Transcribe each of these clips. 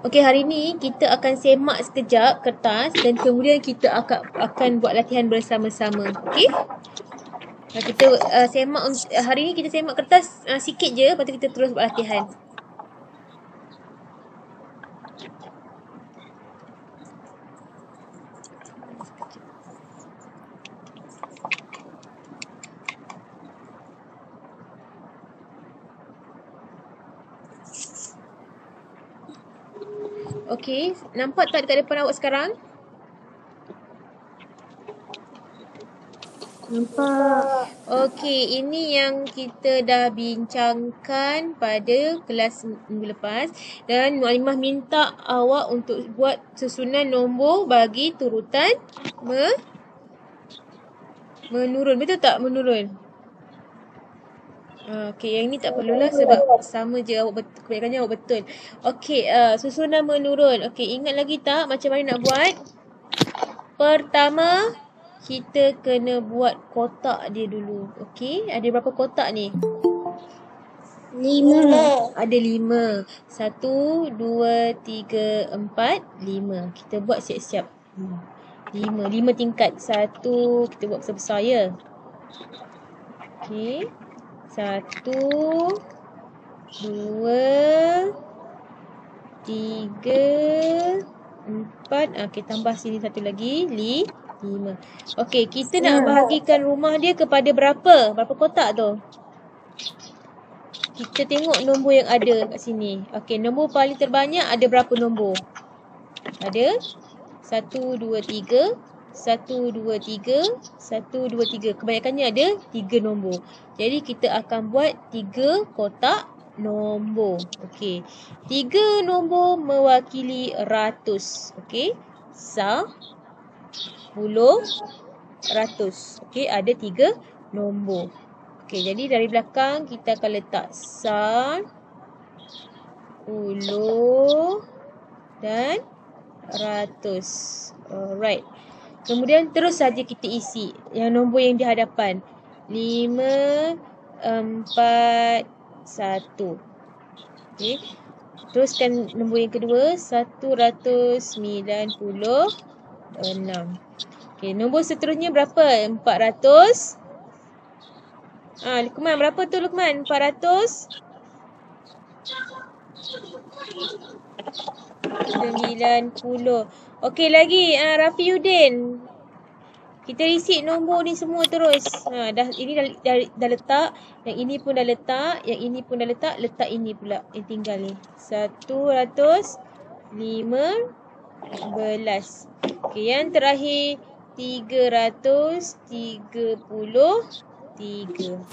Okey, hari ni kita akan semak sekejap kertas dan kemudian kita akan buat latihan bersama-sama. Okey? Kita semak hari ni kita semak kertas sikit je, lepas tu kita terus buat latihan. Okey, nampak tak dekat depan awak sekarang? Nampak. Okey, ini yang kita dah bincangkan pada kelas minggu lepas dan Mualimah minta awak untuk buat susunan nombor bagi turutan menurun. Betul tak menurun? Okey, yang ni tak perlulah sebab sama je, kebanyakannya awak betul. Okey, susunan menurun. Okey, ingat lagi tak macam mana nak buat? Pertama, kita kena buat kotak dia dulu. Okey, ada berapa kotak ni? 5. Ada 5. 1, 2, 3, 4, 5. Kita buat siap-siap. 5 tingkat. 1, kita buat besar-besar ya. Okey. 1, 2, 3, 4. Okey, tambah sini satu lagi. 5. Okey, kita nak bahagikan rumah dia kepada berapa? Berapa kotak tu? Kita tengok nombor yang ada kat sini. Okey, nombor paling terbanyak ada berapa nombor? Ada 1, 2, 3. 1, 2, 3. 1, 2, 3. Kebanyakannya ada 3 nombor. Jadi kita akan buat 3 kotak nombor. Okey. 3 nombor mewakili ratus. Okey. 10, ratus. Okey, ada 3 nombor. Okey, jadi dari belakang kita akan letak 10 dan ratus. Alright. Kemudian terus saja kita isi yang nombor yang di hadapan. 5, 4, 1. Okey. Teruskan nombor yang kedua, 196. Okey, nombor seterusnya berapa? 400. Luqman, berapa tu Luqman? 400. 90. Okey, lagi Rafiuddin. Kita isi nombor ni semua terus. Ini dah letak, yang ini pun dah letak, yang ini pun dah letak, letak ini pula yang tinggal ni. 115. Okey, yang terakhir 333.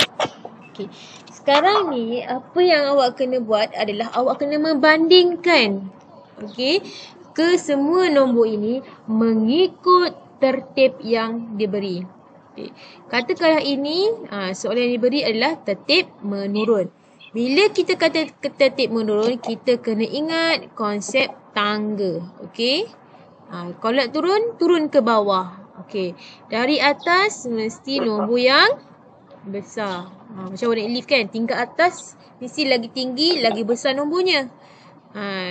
Okey. Sekarang ni apa yang awak kena buat adalah awak kena membandingkan, okey, ke semua nombor ini mengikut tertib yang diberi. Okay. Katakanlah ini soalan yang diberi adalah tertib menurun. Bila kita kata tertib menurun, kita kena ingat konsep tangga. Okey. Kalau nak turun, turun ke bawah. Okey. Dari atas mesti nombor yang besar. Macam warna elif kan, tingkat atas mesti lagi tinggi, lagi besar nombornya.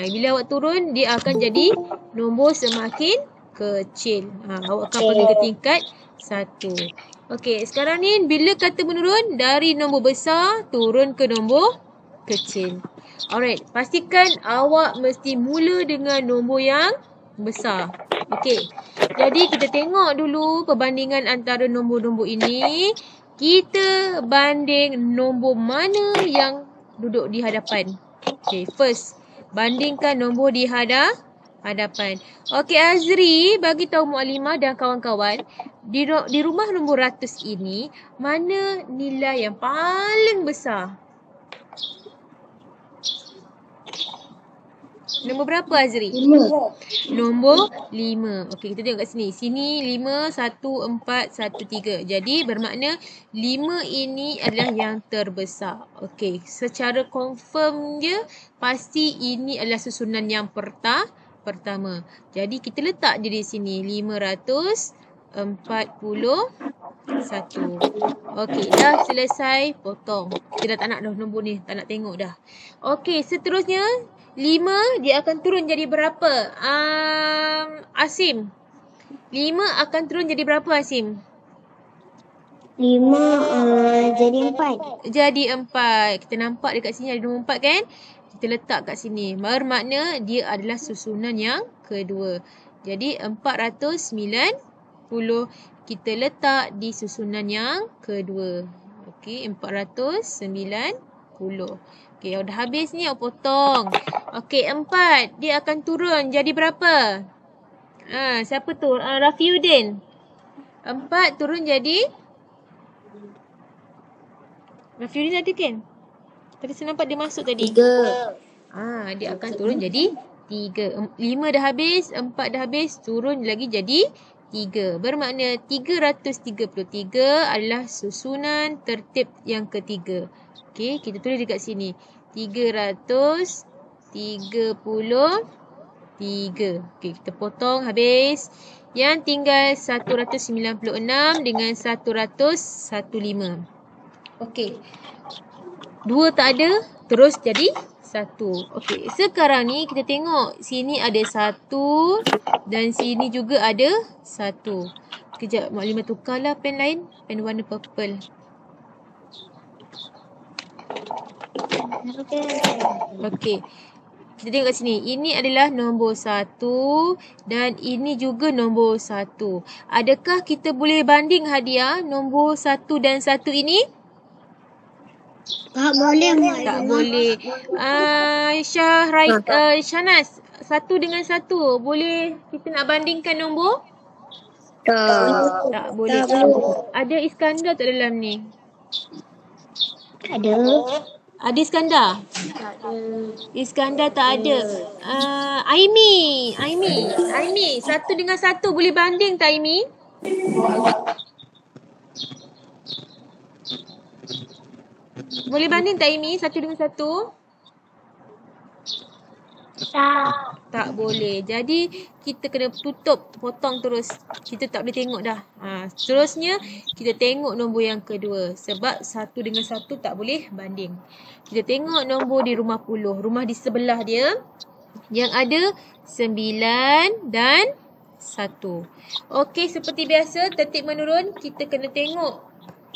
Bila awak turun, dia akan jadi nombor semakin kecil. Awak akan pergi ke tingkat 1. Okey, sekarang ni bila kata menurun, dari nombor besar turun ke nombor kecil. Alright, pastikan awak mesti mula dengan nombor yang besar. Okey, jadi kita tengok dulu perbandingan antara nombor-nombor ini. Kita banding nombor mana yang duduk di hadapan. Okey, first, bandingkan nombor di hadapan. Okey, Azri bagi tahu Mualimah dan kawan-kawan, di rumah nombor ratus ini, mana nilai yang paling besar? Nombor berapa Azri? 5. Nombor 5. Okey, kita tengok kat sini. Sini 5, 1, 4, 1, 3. Jadi bermakna 5 ini adalah yang terbesar. Okey, secara confirm je pasti ini adalah susunan yang pertama. Jadi kita letak je di sini 541. Okey, dah selesai potong. Kita dah tak nak dah nombor ni, tak nak tengok dah. Okey, seterusnya 5 dia akan turun jadi berapa? Asim. 5 akan turun jadi berapa Asim? 5 jadi 4. Jadi 4. Kita nampak dekat sini ada nombor 4 kan? Kita letak kat sini. Bermakna dia adalah susunan yang kedua. Jadi 490 kita letak di susunan yang kedua. Okey, 490. Okey, dah habis ni awak potong. Okey, 4 dia akan turun jadi berapa? Siapa tu? Rafiuddin. 4 turun jadi Rafiuddin ada kan? Tadi saya nampak dia masuk tadi. 3. Dia akan turun jadi 3. 5 dah habis, 4 dah habis, turun lagi jadi 3. Bermakna 333 adalah susunan tertib yang ketiga. Okey, kita tulis dekat sini. 333. Okey, kita potong habis. Yang tinggal 196 dengan 115. Okey. 2 tak ada, terus jadi 1. Okey, sekarang ni kita tengok sini ada 1 dan sini juga ada 1. Kejap, Maklimah tukarlah pen lain, pen warna purple. Okey. Kita tengok kat sini. Ini adalah nombor 1 dan ini juga nombor 1. Adakah kita boleh banding Hadiah nombor 1 dan 1 ini? Tak boleh, Mak. Tak boleh. Shanas, 1 dengan 1 boleh kita nak bandingkan nombor? Tak boleh. Ada Iskandar tak dalam ni? Ada. Ada Iskandar? Iskandar tak ada. Aimi, 1 dengan 1 boleh banding tak Aimi? Boleh banding tak Aimi 1 dengan 1? Tak boleh. Jadi kita kena tutup, potong terus. Kita tak boleh tengok dah. Seterusnya kita tengok nombor yang kedua. Sebab 1 dengan 1 tak boleh banding. Kita tengok nombor di rumah puluh. Rumah di sebelah dia yang ada 9 dan 1. Okey, seperti biasa tertib menurun. Kita kena tengok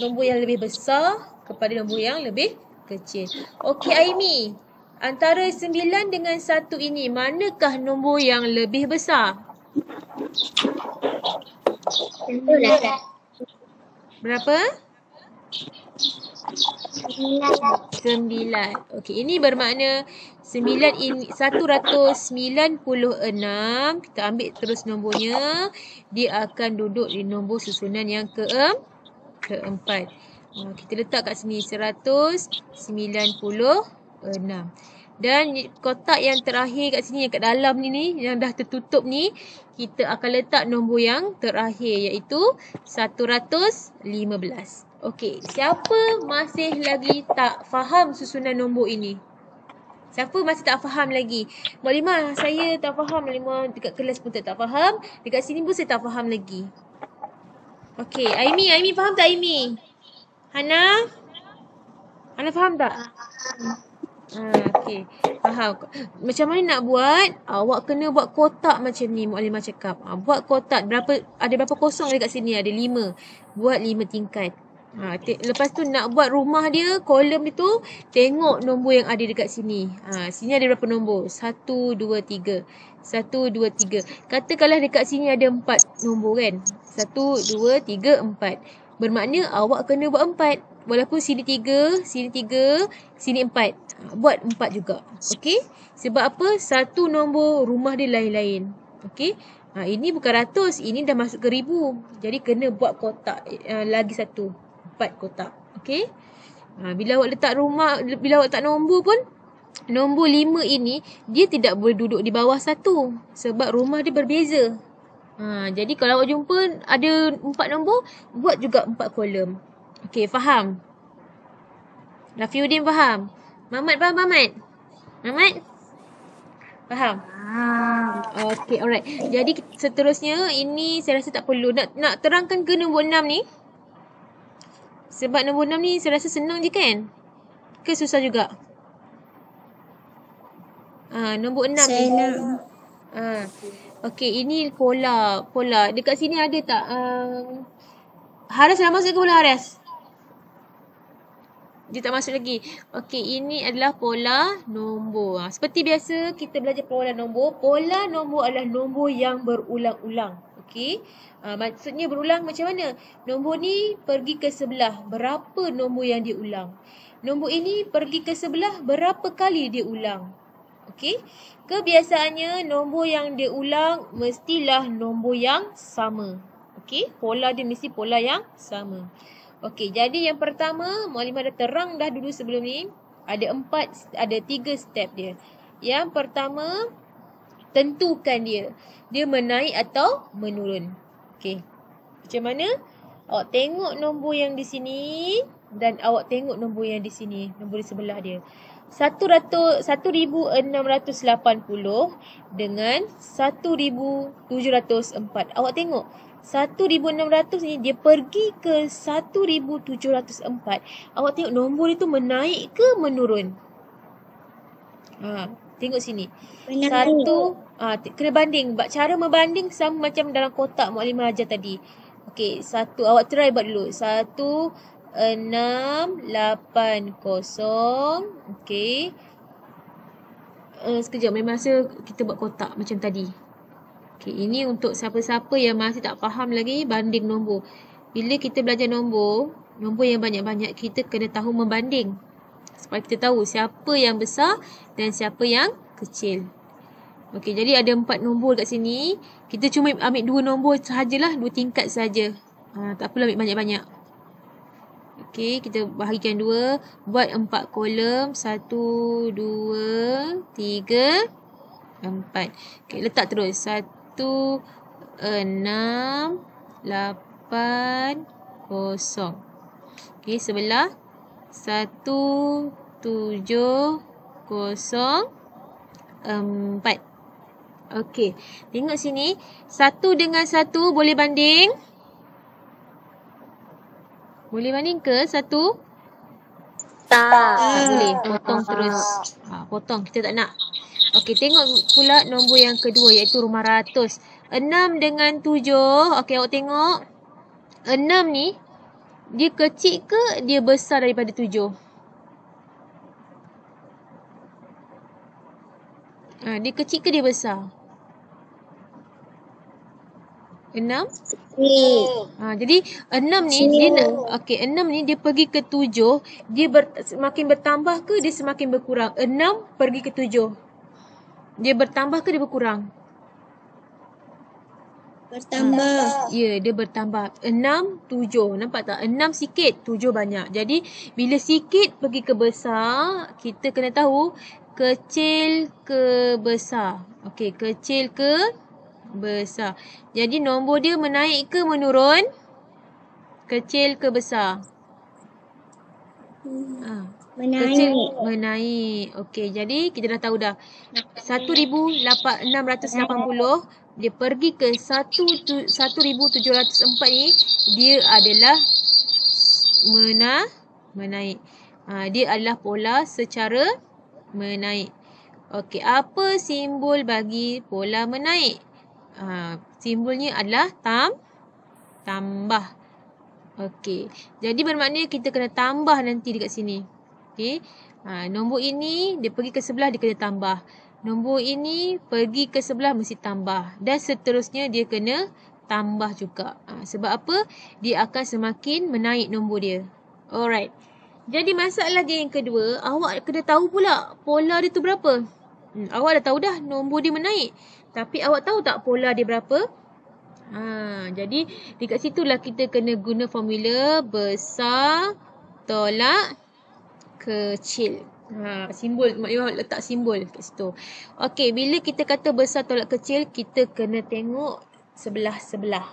nombor yang lebih besar kepada nombor yang lebih kecil. Okey Aimi, antara 9 dengan 1 ini manakah nombor yang lebih besar? Berapa? 9. Okey, ini bermakna 9 ini 196. Kita ambil terus nombornya. Dia akan duduk di nombor susunan yang keempat. Kita letak kat sini 196. Dan kotak yang terakhir kat sini, yang kat dalam ni yang dah tertutup ni, kita akan letak nombor yang terakhir iaitu 115. Okey, siapa masih lagi tak faham susunan nombor ini? Siapa masih tak faham lagi? Maklimah, saya tak faham. Maklimah dekat kelas pun tak faham. Dekat sini pun saya tak faham lagi. Okey, Aimi faham tak Aimi? Hana faham tak? Okey, faham. Macam mana nak buat? Awak kena buat kotak macam ni, Maklimah cakap. Buat kotak. Ada berapa kosong dekat sini? Ada 5. Buat 5 tingkat. Lepas tu nak buat rumah dia, kolom itu, tengok nombor yang ada dekat sini. Sini ada berapa nombor? 1, 2, 3. 1, 2, 3. Katakanlah dekat sini ada 4 nombor kan? 1, 2, 3, 4. Bermakna awak kena buat 4. Walaupun sini 3, sini 3, sini 4. Buat 4 juga. Okey? Sebab apa? Satu nombor rumah dia lain-lain. Okey? Ini bukan ratus. Ini dah masuk ke ribu. Jadi kena buat kotak lagi satu. 4 kotak. Okey? Bila awak letak bila awak letak nombor pun, nombor 5 ini, dia tidak boleh duduk di bawah 1. Sebab rumah dia berbeza. Jadi kalau awak jumpa ada 4 nombor, buat juga 4 kolom. Okey, faham? Rafiuddin faham? Mamat faham, Mamat? Faham? Okey, alright. Jadi seterusnya, ini saya rasa tak perlu. Nak terangkan ke nombor 6 ni? Sebab nombor 6 ni saya rasa senang je kan? Ke susah juga? Nombor 6 Saya ni. nak. Okey, ini pola. Dekat sini ada tak? Haris dah masuk ke pola Haris? Dia tak masuk lagi. Okey, ini adalah pola nombor. Seperti biasa kita belajar pola nombor. Pola nombor adalah nombor yang berulang-ulang. Okey. Maksudnya berulang macam mana? Nombor ni pergi ke sebelah. Berapa nombor yang dia ulang? Nombor ini pergi ke sebelah. Berapa kali dia ulang? Okey. Kebiasaannya nombor yang dia ulang mestilah nombor yang sama. Okey. Pola dia mesti pola yang sama. Okey, jadi yang pertama, Muallimah dah terang dah dulu sebelum ni. Ada 3 step dia. Yang pertama, tentukan dia. Dia menaik atau menurun. Okey. Macam mana? Awak tengok nombor yang di sini dan awak tengok nombor yang di sini. Nombor di sebelah dia. 1680 dengan 1704. Awak tengok. 1600 ni dia pergi ke 1704. Awak tengok nombor itu menaik ke menurun? Tengok sini. Kena banding. Cara membanding sama macam dalam kotak Muallimah ajar tadi. Okey, awak try buat dulu. 1680. Okey. Sekejap, memang masa kita buat kotak macam tadi. Okey, ini untuk siapa-siapa yang masih tak faham lagi banding nombor. Bila kita belajar nombor yang banyak-banyak, kita kena tahu membanding. Supaya kita tahu siapa yang besar dan siapa yang kecil. Okey, jadi ada 4 nombor kat sini. Kita cuma ambil 2 nombor sahajalah, 2 tingkat saja. Tak perlu ambil banyak-banyak. Okey, kita bahagikan 2. Buat 4 kolom. 1, 2, 3, 4. Okey, letak terus. 1, 6, 8, 0. Okey, sebelah 1, 7, 0, 4. Okey, tengok sini. 1 dengan 1 boleh banding? Boleh banding ke 1? Tak boleh. Potong terus. Potong, kita tak nak. Okey, tengok pula nombor yang kedua iaitu rumah ratus. 6 dengan 7. Okey, awak tengok. 6 ni, dia kecil ke dia besar daripada 7? Dia kecil ke dia besar? 6? Jadi 6 ni dia nak 6 ni dia pergi ke 7, dia semakin bertambah ke dia semakin berkurang? 6 pergi ke 7. Dia bertambah ke dia berkurang? Bertambah. Ya, dia bertambah. 6, 7. Nampak tak? 6 sikit, 7 banyak. Jadi, bila sikit pergi ke besar, kita kena tahu kecil ke besar. Okey, kecil ke besar. Jadi, nombor dia menaik ke menurun? Kecil ke besar? Menaik. Okey, jadi kita dah tahu dah. 1680 dia pergi ke 1704 ni, dia adalah menaik. Dia adalah pola secara menaik. Okey, apa simbol bagi pola menaik? Simbolnya adalah tambah. Okey, jadi bermakna kita kena tambah nanti dekat sini. Okey. Nombor ini dia pergi ke sebelah, dia kena tambah. Nombor ini pergi ke sebelah mesti tambah. Dan seterusnya dia kena tambah juga. Sebab apa? Dia akan semakin menaik nombor dia. Alright. Jadi masalah dia yang kedua, awak kena tahu pula pola dia tu berapa. Awak dah tahu dah nombor dia menaik. Tapi awak tahu tak pola dia berapa? Jadi dekat situlah kita kena guna formula besar tolak kecil. Simbol, maknanya letak simbol kat situ. Okey, bila kita kata besar tolak kecil, kita kena tengok sebelah-sebelah.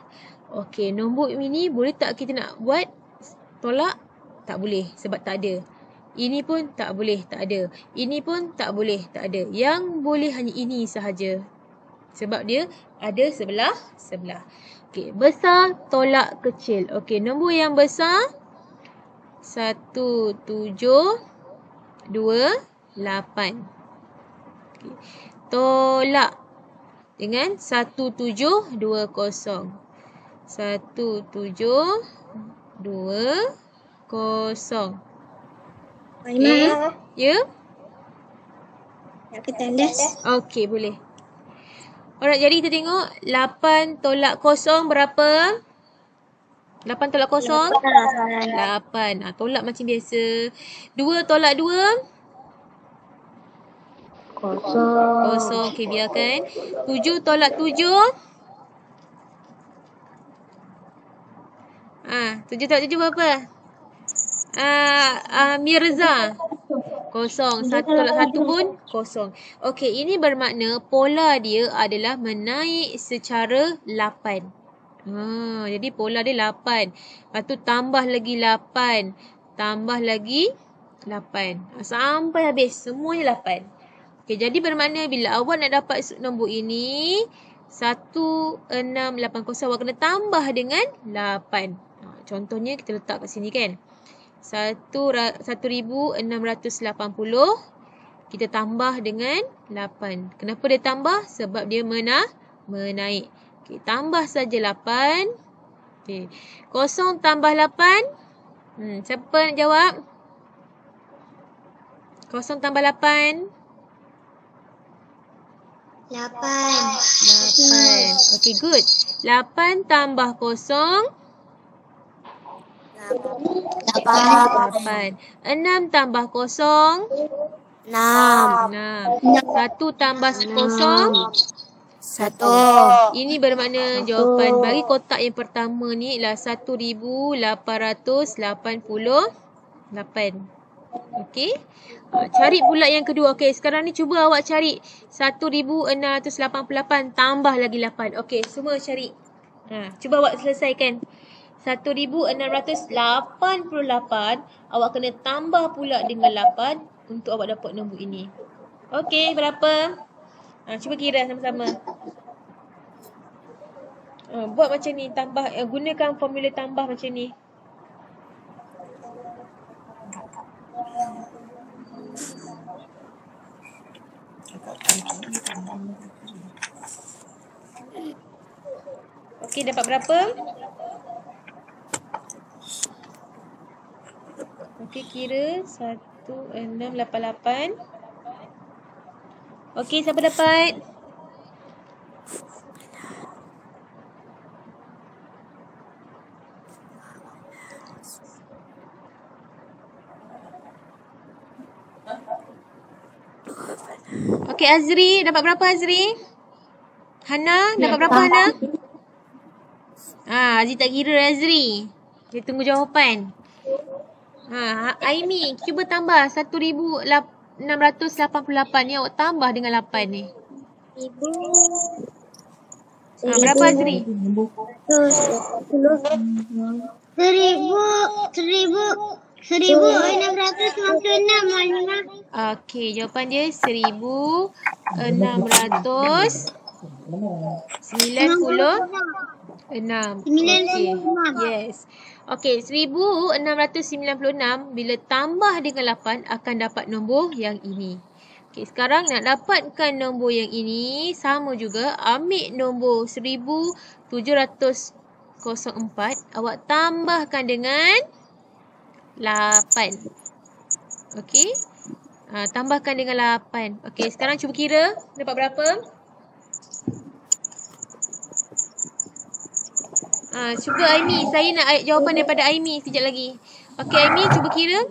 Okey, nombor ini boleh tak kita nak buat tolak? Tak boleh sebab tak ada. Ini pun tak boleh, tak ada. Ini pun tak boleh, tak ada. Yang boleh hanya ini sahaja. Sebab dia ada sebelah-sebelah. Okey, besar tolak kecil. Okey, nombor yang besar 1728. Okay. Tolak dengan 1720. 1720. Okay. Ya? Nak ke tandas? Okey, boleh. Alright, jadi kita tengok 8 tolak kosong berapa? 8 tolak kosong? 8. Tolak macam biasa. 2 tolak 2? Kosong. Okey, biarkan. 7 tolak 7? 7 tolak 7 berapa? Mirza. Kosong. 1 tolak 1 pun kosong. Okey, ini bermakna pola dia adalah menaik secara 8. Jadi pola dia 8. Lepas tu tambah lagi 8. Tambah lagi 8. Sampai habis. Semuanya 8. Okey, jadi bermakna bila awak nak dapat nombor ini, 1680, awak kena tambah dengan 8. Contohnya kita letak kat sini kan. 1680 kita tambah dengan 8. Kenapa dia tambah? Sebab dia menaik. Okey, tambah saja 8. Okey. 0 tambah 8. Siapa nak jawab? 0 tambah 8. 8. Okey, good. 8 tambah 0. 8. 6 tambah 0. 6. 1 tambah 0. 1. Ini bermakna jawapan bagi kotak yang pertama ni ialah 1888. Okey. Cari pula yang kedua. Okey, sekarang ni cuba awak cari 1688 tambah lagi 8. Okey, semua cari. Cuba awak selesaikan. 1688 awak kena tambah pula dengan 8 untuk awak dapat nombor ini. Okey, berapa? Cuba kira sama-sama. Buat macam ni, tambah, gunakan formula tambah macam ni. Okey, dapat berapa? Okey, kira 1688. Okey, siapa dapat? Okey, Azri, dapat berapa Azri? Hana, dapat berapa Hana? Azri tak kira Azri. Kita tunggu jawapan. Aimi, cuba tambah 1688 ni, awak tambah dengan 8 ni. Berapa Azri? 1696. Okey, jawapan dia 1696. Okey. Yes. Okey, 1696 bila tambah dengan 8 akan dapat nombor yang ini. Okey, sekarang nak dapatkan nombor yang ini sama juga, ambil nombor 1704, awak tambahkan dengan 8. Okey. Tambahkan dengan 8. Okey, sekarang cuba kira dapat berapa? Cuba Aimi, saya nak jawapan daripada Aimi sekejap lagi. Okey Aimi, cuba kira.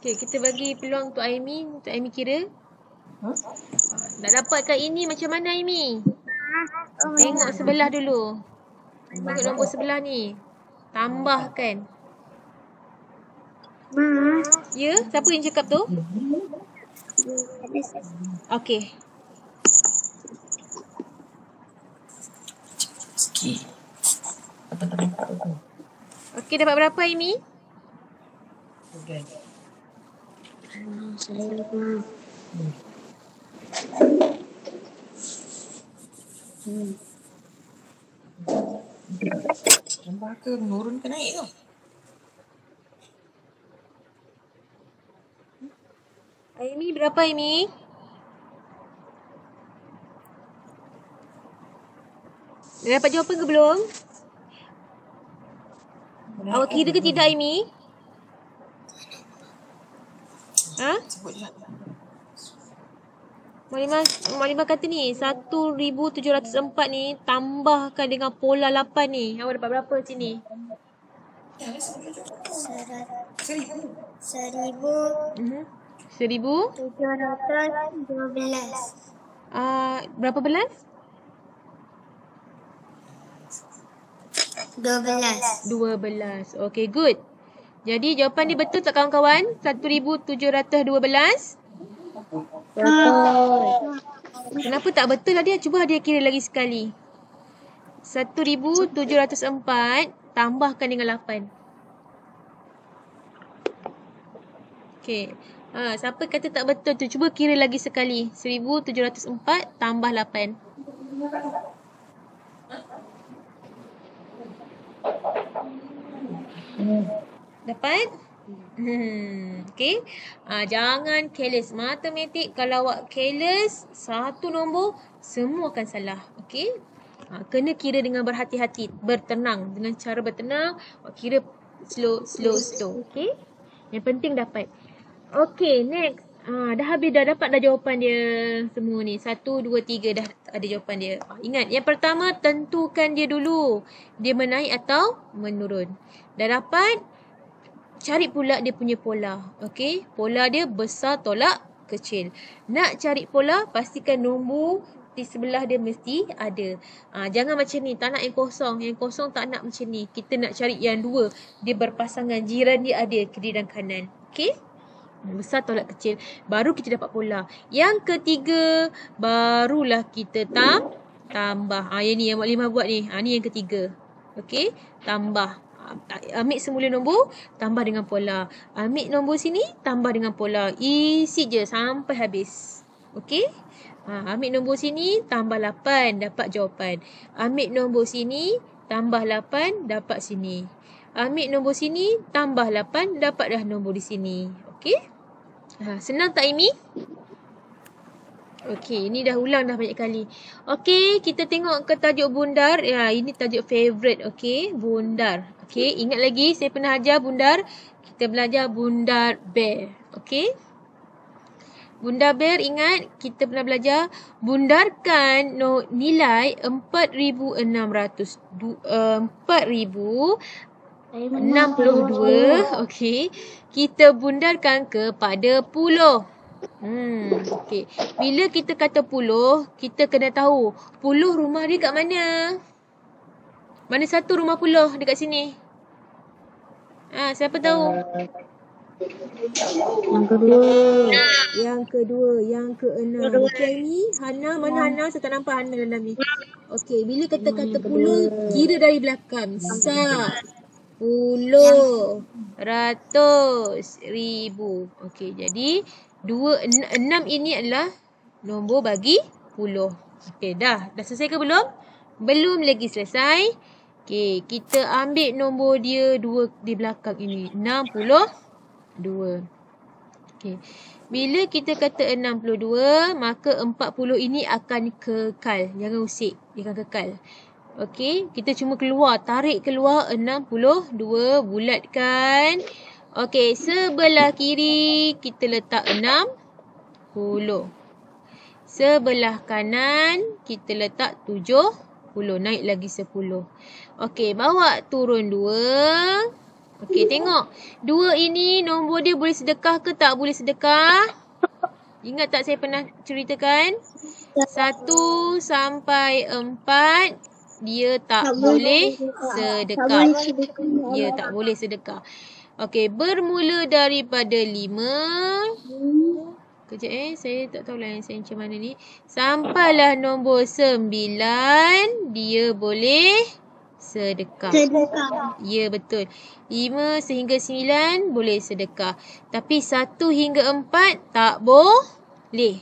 Okey, kita bagi peluang untuk Aimi kira. Nak dapatkan ini macam mana Aimi? Tengok sebelah dulu. Tengok nombor sebelah ni. Tambahkan. Ya, siapa yang cakap tu? Okey. Okey, dapat berapa Aimi? Tambah ke menurun ke naik tu? Amy berapa Amy? Dah dapat jawapan ke belum? Awak kira ke tidak Amy? Ha? Sebut je lah. Mak Limah kata ni 1704 ni tambahkan dengan pola 8 ni. Awak dapat berapa sini? 1712. Berapa belas? 12. Okay, good. Jadi jawapan ni betul tak kawan-kawan? 1712? Kenapa tak betul lah dia? Cuba dia kira lagi sekali. 1704 tambahkan dengan 8. Okay. Siapa kata tak betul tu? Cuba kira lagi sekali. 1704 tambah 8. Dapat? Okay. Jangan careless. Matematik kalau awak careless, satu nombor, semua akan salah. Okay. Kena kira dengan berhati-hati. Bertenang. Dengan cara bertenang, awak kira slow. Okay. Yang penting dapat. Okay, next. Dah habis, dah dapat dah jawapan dia semua ni. 1, 2, 3 dah ada jawapan dia. Ingat, yang pertama tentukan dia dulu. Dia menaik atau menurun. Dah dapat, cari pula dia punya pola. Okay, pola dia besar tolak kecil. Nak cari pola, pastikan nombor di sebelah dia mesti ada. Jangan macam ni, tak nak yang kosong. Yang kosong tak nak macam ni. Kita nak cari yang dua. Dia berpasangan, jiran dia ada kiri dan kanan. Okay, besar tolak kecil. Baru kita dapat pola. Yang ketiga, barulah kita tambah. Yang ni yang Mak Limah buat ni. Ni yang ketiga. Okay, tambah. Ambil semula nombor, tambah dengan pola. Ambil nombor sini, tambah dengan pola. Isi je sampai habis. Okay. Ambil nombor sini, tambah 8, dapat jawapan. Ambil nombor sini, tambah 8, dapat sini. Ambil nombor sini, tambah 8, dapat dah nombor di sini. Okay. Senang tak Amy? Okey, ini dah ulang dah banyak kali. Okey, kita tengok ke tajuk bundar. Ini tajuk favorite. Okey, bundar. Okey, ingat lagi saya pernah ajar bundar. Kita belajar bundar bear. Okey. Bundar bear, ingat kita pernah belajar. Bundarkan nilai 4,062. Okey. Kita bundarkan kepada puluh. Okey. Bila kita kata puluh, kita kena tahu puluh rumah dia kat mana. Mana satu rumah puluh dekat sini? Siapa tahu? Yang kedua. Yang keenam. Okey ni, Hana, mana Hana? Saya tak nampak Hana dalam ni. Okey, bila kata puluh, kira dari belakang. Puluh, ratus, ribu. Okey, jadi 6 ini adalah nombor bagi puluh. Okey, dah selesai ke belum? Belum lagi selesai. Okey, kita ambil nombor dia 2 di belakang ini. 62. Okey. Bila kita kata 62, maka 40 ini akan kekal. Jangan usik, dia akan kekal. Okey, kita cuma tarik keluar 62, bulatkan. Okey, sebelah kiri kita letak 60. Sebelah kanan kita letak 70. Naik lagi 10. Okey, bawa turun 2. Okey, tengok. 2 ini nombor dia boleh sedekah ke tak boleh sedekah? Ingat tak saya pernah ceritakan? 1 sampai 4 dia tak boleh sedekah. Dia tak boleh sedekah. Okey, bermula daripada 5. Kejap saya tak tahulah yang saya macam mana ni. Sampailah nombor 9, dia boleh sedekah. Ya, betul. 5 sehingga 9 boleh sedekah. Tapi 1 hingga 4 tak boleh.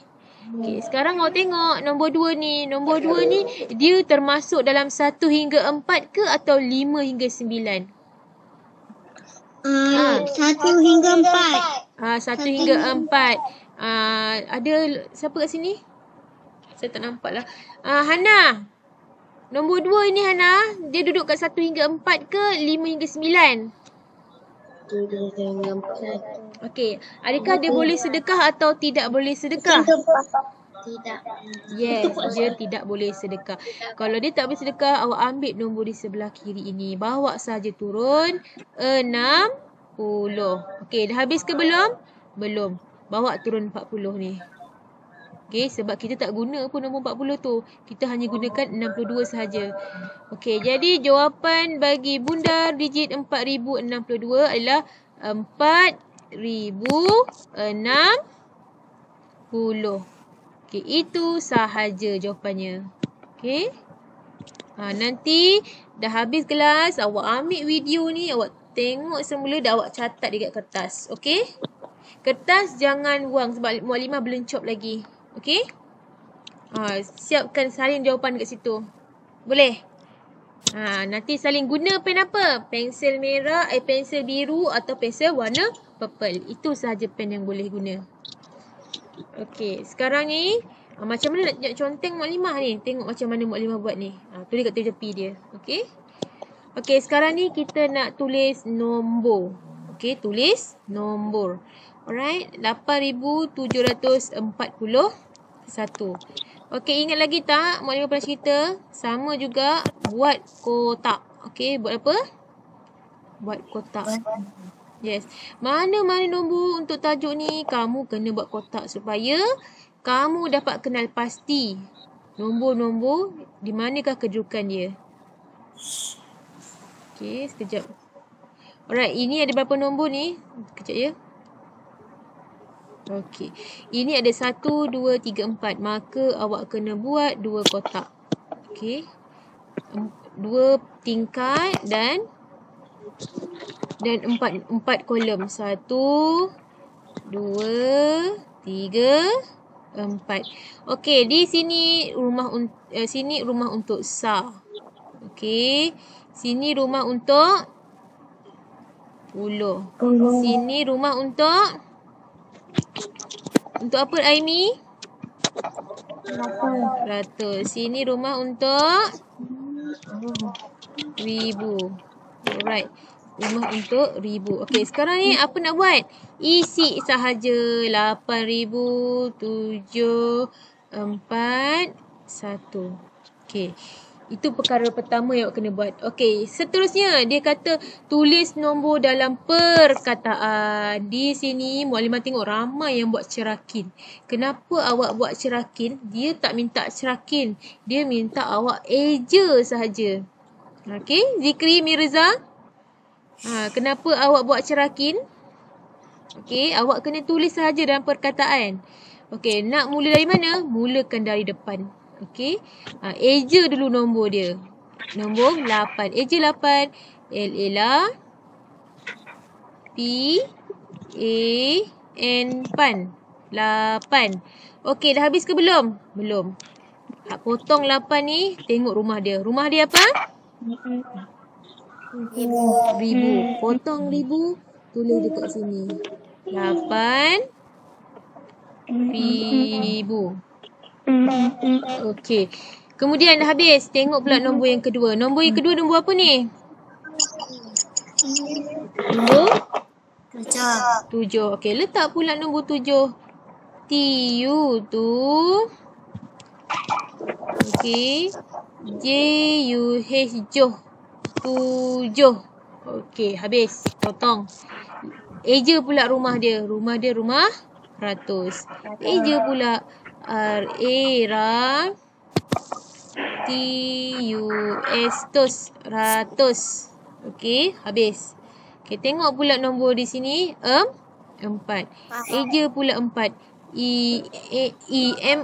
Okey, sekarang awak tengok nombor 2 ni. Nombor 2 ni dia termasuk dalam 1 hingga 4 ke atau 5 hingga 9? 1 hingga 4. 1 hingga 4. Ada siapa kat sini? Saya tak nampak lah. Hana. Nombor 2 ini Hana, dia duduk kat 1 hingga 4 ke 5 hingga 9? 1 hingga 4. Okey, adakah dia boleh sedekah atau tidak boleh sedekah? Tidak. Yes, dia tidak boleh sedekah. Kalau dia tak boleh sedekah, awak ambil nombor di sebelah kiri ini. Bawa saja turun 60. Okey, dah habis ke belum? Belum. Bawa turun 40 ni. Okey, sebab kita tak guna pun nombor 40 tu. Kita hanya gunakan 62 sahaja. Okey, jadi jawapan bagi bundar digit 4062 adalah 4060. Okey, itu sahaja jawapannya. Okey. Nanti dah habis kelas, awak ambil video ni, awak tengok semula dan awak catat dekat kertas. Okey? Kertas jangan buang sebab Muallimah belencop lagi. Okey? Siapkan salin jawapan dekat situ. Boleh? Nanti salin guna pen apa? Pensel merah, pensel biru atau pensel warna purple. Itu sahaja pen yang boleh guna. Okey, sekarang ni macam mana nak conteng Muallimah ni? Tengok macam mana Muallimah buat ni. Tulis kat tepi dia. Okey? Okey, sekarang ni kita nak tulis nombor. Okey, tulis nombor. Alright, 8741. Okey, ingat lagi tak Muallimah pernah cerita? Sama juga buat kotak. Okey, buat apa? Buat kotak. Yes. Mana-mana nombor untuk tajuk ni, kamu kena buat kotak supaya kamu dapat kenal pasti nombor-nombor di manakah kedudukan dia. Okey, sekejap. Alright, ini ada berapa nombor ni? Sekejap ya. Okey. Ini ada 1, 2, 3, 4. Maka awak kena buat 2 kotak. Okey. 2 tingkat dan 4 kolom. 1, 2, 3, 4. Okey, di sini rumah untuk Sa. Okey. Sini rumah untuk Puluh. Sini rumah untuk apa Aimi? Ratus. Sini rumah untuk ribu. Alright. Rumah untuk ribu. Okey, sekarang ni apa nak buat? Isi sahaja 8741. Okey. Itu perkara pertama yang awak kena buat. Okey, seterusnya dia kata tulis nombor dalam perkataan. Di sini Muallimah tengok ramai yang buat cerakin. Kenapa awak buat cerakin? Dia tak minta cerakin. Dia minta awak eja sahaja. Okey, Zikri Mirza. Kenapa awak buat cerakin? Okey, awak kena tulis sahaja dalam perkataan. Okey, nak mula dari mana? Mulakan dari depan. Okey. Eja dulu nombor dia. Nombor 8. Eja 8. L-A-L-A. P-A-N. Pan. 8. Okey, dah habis ke belum? Belum. Potong 8 ni. Tengok rumah dia. Rumah dia apa? Ribu. Potong ribu. Tulis dekat sini. 8 ribu. Okey. Kemudian dah habis. Tengok pula nombor yang kedua. Nombor yang kedua nombor apa ni? Nombor 7. Okey, letak pula nombor 7. T-U tu. Okey. J-U-H Joh. 7. Okey, habis. Potong. Eja pula rumah dia. Rumah dia rumah ratus. Eja pula R-A-Ra. T-U-S. Tus. Ratus. Okey, habis. Okey, tengok pula nombor di sini. 4. Eja pula 4. E-M.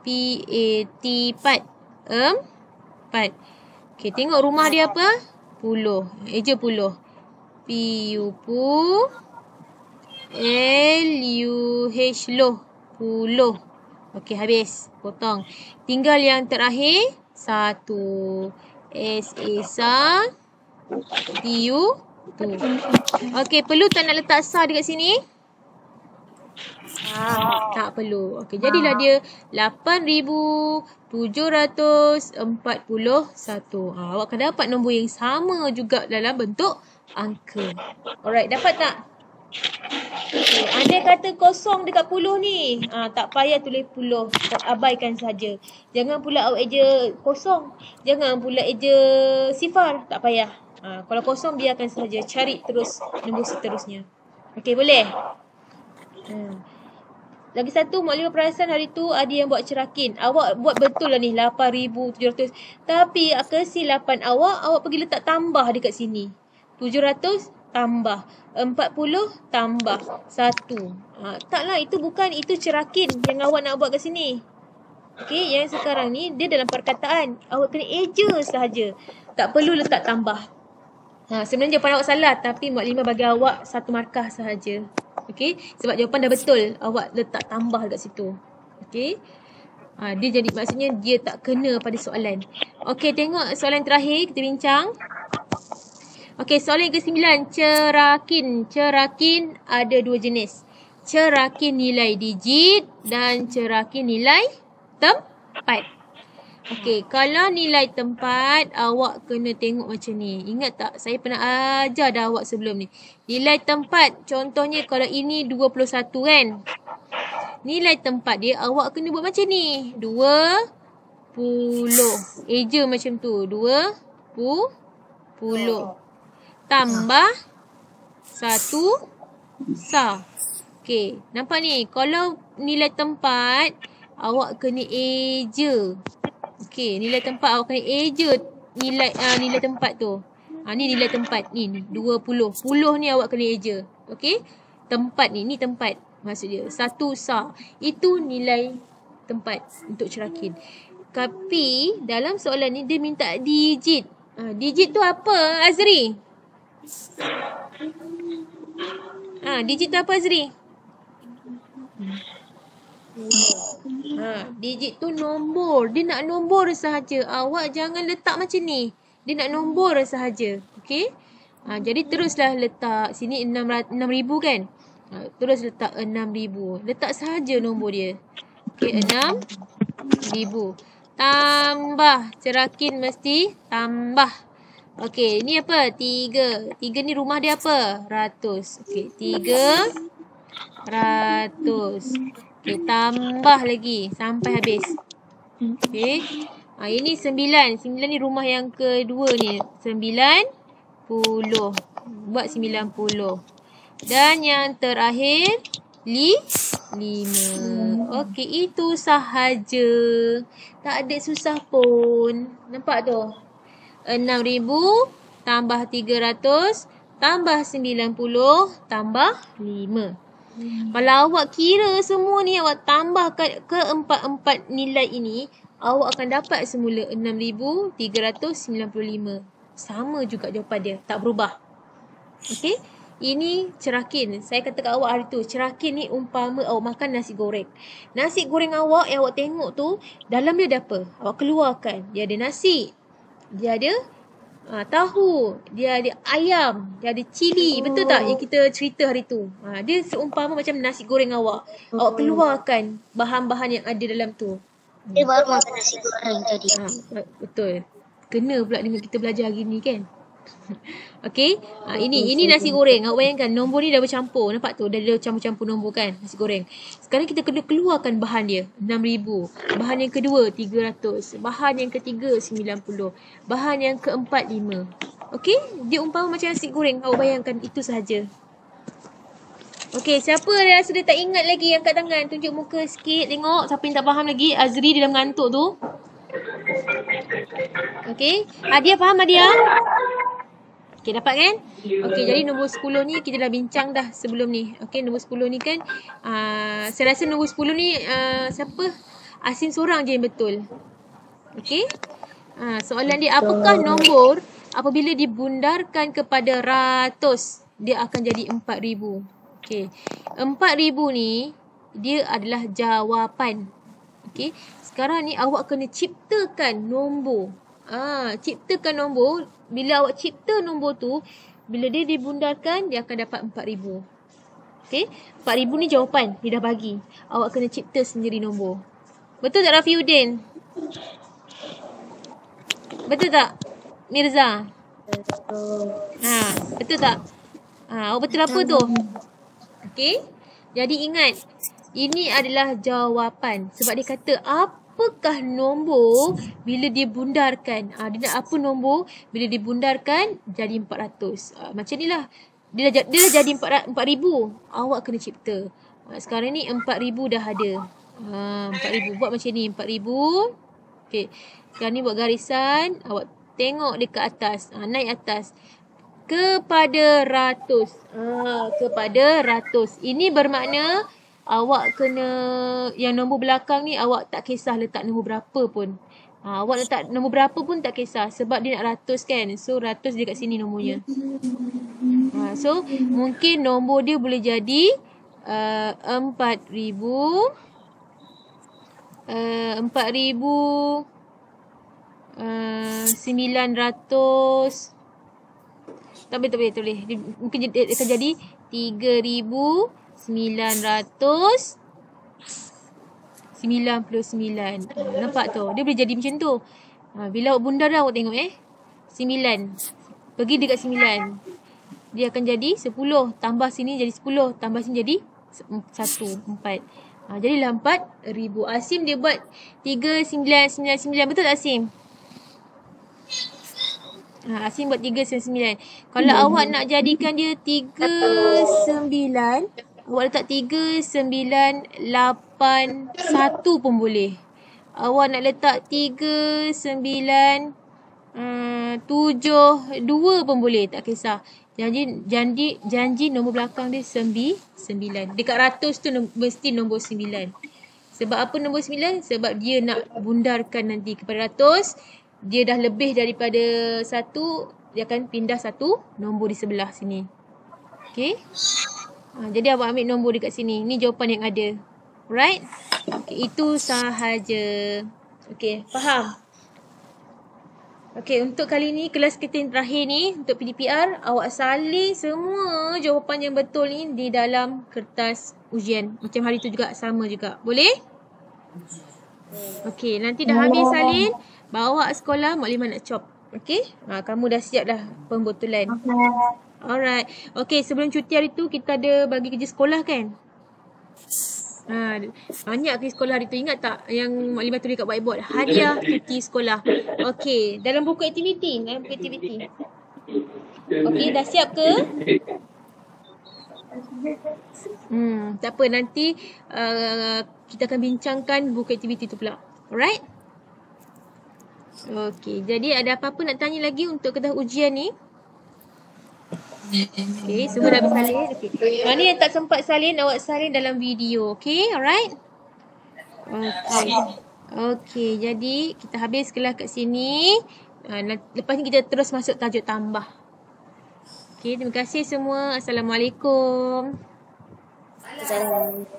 P-A-T. Pat. 4. Okey, tengok rumah dia apa? Puluh. Eja puluh. P-U-Pu. L-U-H. Loh. Okey, habis. Potong. Tinggal yang terakhir. 1. S-A-S-A. T-U. Tu. Okey, perlu tak nak letak sa dekat sini? Tak perlu. Okey, jadilah dia 8,741. Awak akan dapat nombor yang sama juga dalam bentuk angka. Alright, dapat tak? Okay. Andai kata kosong dekat puluh ni, tak payah tulis puluh, abaikan saja. Jangan pula awak eja kosong, jangan pula eja sifar, tak payah. Kalau kosong biarkan saja, cari terus nombor seterusnya. Okey, boleh? Lagi satu, Mak Lima perasan hari tu ada yang buat cerakin. Awak buat betul lah ni 8,700. Tapi kesilapan awak pergi letak tambah dekat sini. 700 tambah 40 tambah 1. Taklah, itu bukan, itu cerakin yang awak nak buat kat sini. Okey, yang sekarang ni dia dalam perkataan. Awak kena eja sahaja. Tak perlu letak tambah. Sebenarnya jawapan awak salah, tapi Mak Lima bagi awak 1 markah sahaja. Okey, sebab jawapan dah betul. Awak letak tambah dekat situ. Okey. Dia jadi, maksudnya dia tak kena pada soalan. Okey, tengok soalan terakhir kita bincang. Okey, soalan yang ke-9, cerakin. Cerakin ada 2 jenis. Cerakin nilai digit dan cerakin nilai tempat. Okey, kalau nilai tempat, awak kena tengok macam ni. Ingat tak, saya pernah ajar dah awak sebelum ni. Nilai tempat, contohnya kalau ini 21 kan. Nilai tempat dia, awak kena buat macam ni. 20. Eja macam tu. 20. Tambah 1 sa. Okey, nampak ni. Kalau nilai tempat, awak kena eja. Okey, nilai tempat awak kena eja nilai tempat tu. Ni nilai tempat. Ni 20. 10 ni awak kena eja. Okey? Tempat ni tempat maksud dia. 1 sa. Itu nilai tempat untuk cerakin. Tapi dalam soalan ni dia minta digit. Digit tu apa, Azri? Digit tu apa, Azri? Digit tu nombor. Dia nak nombor sahaja. Awak jangan letak macam ni. Dia nak nombor sahaja. Okey? Jadi teruslah letak sini 6,000 kan? Terus letak 6,000. Letak sahaja nombor dia. Okey, 6,000. Tambah. Cerakin mesti tambah. Okey, ni apa? 3. 3 ni rumah dia apa? Ratus. Okey, 300. Okey, tambah lagi sampai habis. Okey. Ini 9. 9 ni rumah yang kedua ni. 90. Buat 90. Dan yang terakhir 5. Okey, itu sahaja. Tak ada susah pun. Nampak tu? 6,000 tambah 300 tambah 90 tambah 5. Kalau awak kira semua ni, awak tambah ke empat nilai ini, awak akan dapat semula 6,395. Sama juga jawapan dia, tak berubah. Okey? Ini cerakin. Saya kata kat awak hari tu, cerakin ni umpama awak makan nasi goreng. Nasi goreng awak yang awak tengok tu, dalam dia ada apa? Awak keluarkan. Dia ada nasi. Dia ada tahu. Dia ada ayam. Dia ada cili. Betul tak yang kita cerita hari tu? Dia seumpama macam nasi goreng awak. Awak keluarkan bahan-bahan yang ada dalam tu. Dia baru makan nasi goreng tadi. Betul. Kena pula dengan kita belajar hari ni kan? Okey. Ini nasi goreng. Awak bayangkan nombor ni dah bercampur. Nampak tu? Dah campur-campur nombor kan? Nasi goreng. Sekarang kita kena keluarkan bahan dia. 6,000. Bahan yang kedua 300. Bahan yang ketiga 90. Bahan yang keempat 5. Okey? Dia umpama macam nasi goreng. Awak bayangkan itu sahaja. Okey, siapa yang sudah tak ingat lagi angkat tangan. Tunjuk muka sikit. Tengok siapa yang tak faham lagi. Azri dia dah mengantuk tu. Okey. Hadiah faham Hadiah? Okey, dapat kan? Okey, jadi nombor 10 ni kita dah bincang dah sebelum ni. Okey, nombor 10 ni kan saya rasa nombor 10 ni siapa? Asin seorang je yang betul. Okey. Soalan dia, apakah nombor apabila dibundarkan kepada ratus dia akan jadi 4,000? Okey. 4,000 ni dia adalah jawapan. Okey. Sekarang ni awak kena ciptakan nombor. Ciptakan nombor. Bila awak cipta nombor tu, bila dia dibundarkan, dia akan dapat 4,000. Okey. 4,000 ni jawapan. Dia dah bagi. Awak kena cipta sendiri nombor. Betul tak Rafiuddin? Betul tak Mirza? Betul tak? Awak betul apa tu? Okey. Jadi ingat, ini adalah jawapan. Sebab dia kata apakah nombor bila dibundarkan. Dia nak apa nombor bila dibundarkan jadi 400. Macam ni lah. Dia dah jadi 4,000. Awak kena cipta. Sekarang ni 4,000 dah ada. 4,000. Buat macam ni. 4,000. Okey. Sekarang ni buat garisan. Awak tengok dekat atas. Naik atas. Kepada ratus. Kepada ratus. Ini bermakna awak kena, yang nombor belakang ni awak tak kisah letak nombor berapa pun. Awak letak nombor berapa pun tak kisah. Sebab dia nak ratus kan. So ratus dia kat sini nombornya. So mungkin nombor dia boleh jadi 4,000. 4,900. Tak boleh. Dia mungkin dia akan jadi 3,999. Nampak tu? Dia boleh jadi macam tu. Bila awak bundar dah awak tengok 9. Pergi dekat 9. Dia akan jadi 10. Tambah sini jadi 10. Tambah sini jadi 1. 4. Jadilah 4,000. Asim dia buat 3,999. Betul tak Asim? Asim buat 399. Kalau awak nak jadikan dia 39, awak letak 3981 pun boleh. Awak nak letak 3972 pun boleh, tak kisah. Janji nombor belakang dia 9. Dekat ratus tu mesti nombor 9. Sebab apa nombor 9? Sebab dia nak bundarkan nanti kepada ratus. Dia dah lebih daripada 1, dia akan pindah 1 nombor di sebelah sini. Okey. Jadi awak ambil nombor dekat sini. Ni jawapan yang ada. Alright? Okay, itu sahaja. Okey, faham? Okey, untuk kali ni kelas kita yang terakhir ni untuk PDPR, awak salin semua jawapan yang betul ni di dalam kertas ujian. Macam hari tu juga, sama juga. Boleh? Okey, nanti dah habis salin, bawa sekolah, Mak Limah nak chop. Okey? Kamu dah siap dah pembotolan. Alright. Okey, sebelum cuti hari tu kita ada bagi kerja sekolah kan? Banyak kerja sekolah hari tu. Ingat tak yang Mak Limah tulis kat whiteboard? Hadiah cuti sekolah. Okey, dalam buku aktiviti. Okey, dah siap ke? Tak apa, nanti kita akan bincangkan buku aktiviti tu pula. Alright? Okey, jadi ada apa-apa nak tanya lagi untuk kertas ujian ni? Okey, semua dah habis salin. Okey. Mana yang tak sempat salin, awak salin dalam video. Okey, alright? Okey, jadi kita habis kelas kat sini. Lepas ni kita terus masuk tajuk tambah. Okey, terima kasih semua. Assalamualaikum. Waalaikumsalam.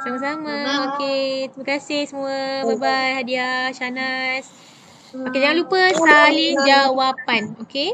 Sama-sama. Okey, terima kasih semua. Bye-bye Hadiah, Shanas. Okey, jangan lupa salin jawapan. Okey.